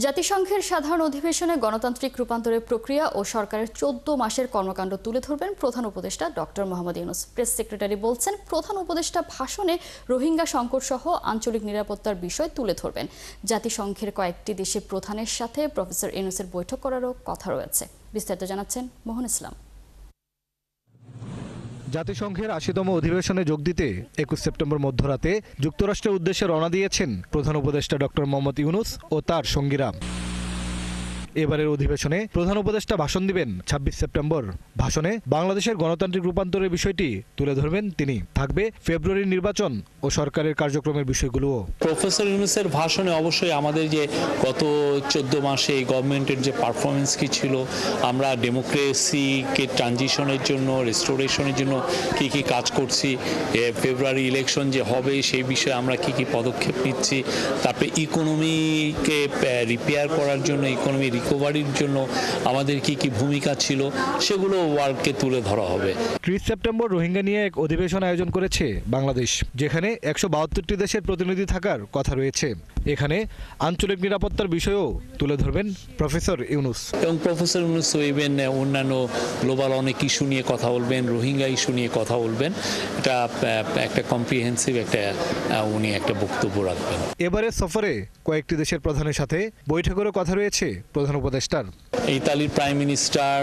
জাতিসংঘের সাধারণ অধিবেশনে গণতান্ত্রিক রূপান্তরের প্রক্রিয়া ও সরকারের 14 মাসের কর্মকাণ্ড তুলে ধরবেন প্রধান উপদেষ্টা doctor Mohammad Yunus. Press secretary বলছেন, প্রধান উপদেষ্টা ভাষণে রোহিঙ্গা সংকট সহ আঞ্চলিক নিরাপত্তার বিষয় তুলে ধরবেন। জাতিসংঘের কয়েকটি দেশের প্রধানের সাথে প্রফেসর ইউনূসের বৈঠক করারও কথা রয়েছে। বিস্তারিত জানাচ্ছেন মোহন ইসলাম। জাতিসংঘের ৮০তম অধিবেশনে যোগ দিতে ২১ সেপ্টেম্বর মধ্যরাতে যুক্তরাষ্ট্রের উদ্দেশ্যে রওনা দিয়েছেন প্রধান উপদেষ্টা ডক্টর মোহাম্মদ ইউনূস ও তার সঙ্গীরা। এবারের অধিবেশনে প্রধান উপদেষ্টা ভাষণ দিবেন ২৬ সেপ্টেম্বর। ভাষণে বাংলাদেশের গণতান্ত্রিক রূপান্তরের বিষয়টি তুলে ধরবেন তিনি। থাকবে ফেব্রুয়ারির নির্বাচন ও সরকারের কার্যক্রমের বিষয়গুলোও। প্রফেসর ইউনূসের ভাষণে অবশ্যই আমাদের যে গত 14 মাসে এই গভর্নমেন্টের যে পারফরমেন্স কি ছিল, আমরা ডেমোক্রেসিকে ট্রানজিশনের জন্য, রেস্টোরেশনের জন্য কি কি কাজ করছি, ফেব্রুয়ারি ইলেকশন যে হবে সেই বিষয়ে আমরা কি কি পদক্ষেপ নিচ্ছি, তারপরে ইকোনমিকে রিপেয়ার করার জন্য, ইকোনমি রিকভারির জন্য আমাদের কি কি ভূমিকা ছিল, সেগুলো ওয়ার্ল্ডকে তুলে ধরা হবে। ৩০ সেপ্টেম্বর রোহিঙ্গা নিয়ে এক অধিবেশন আয়োজন করেছে বাংলাদেশ, যেখানে ১৭২টি দেশের প্রতিনিধি থাকার কথা রয়েছে। এখানে আঞ্চলিক নিরাপত্তার বিষয়েও তুলে ধরবেন প্রফেসর ইউনূস। এবং প্রফেসর ইউনূস ইভেন অন্যান্য গ্লোবাল অনেক ইস্যু নিয়ে কথা বলবেন, রোহিঙ্গা ইস্যু নিয়ে কথা বলবেন। এটা একটা কম্প্রিহেন্সিভ উনি একটা বক্তব্য রাখবেন। এবারে সফরে কয়েকটি দেশের প্রধানের সাথে বৈঠকেরও কথা রয়েছে প্রধান উপদেষ্টার। ইতালির প্রাইম মিনিস্টার,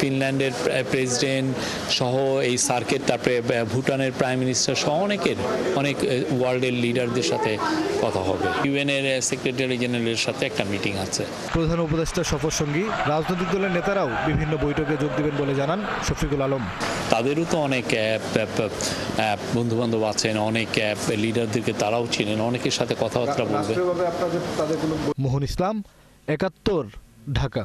ফিনল্যান্ডের প্রেসিডেন্ট সহ এই সার্কেট, তারপরে ভুটানের প্রাইম মিনিস্টার সহ অনেক ওয়ার্ল্ডের লিডারদের সাথে কথা হবে। ইউএনের সেক্রেটারি জেনারেলের সাথে একটা মিটিং আছে। প্রধান উপদেষ্টার সফর সঙ্গী রাজনৈতিক দলের নেতারাও বিভিন্ন বৈঠকে যোগ দেবেন বলে জানান শফিকুল আলম। তাদেরও তো অনেক বন্ধুবান্ধব আছেন, অনেক লিডারদেরকে তারাও চিনেন, অনেকের সাথে কথাবার্তা বলবেন। মোহন ইসলাম, ৭১, ঢাকা।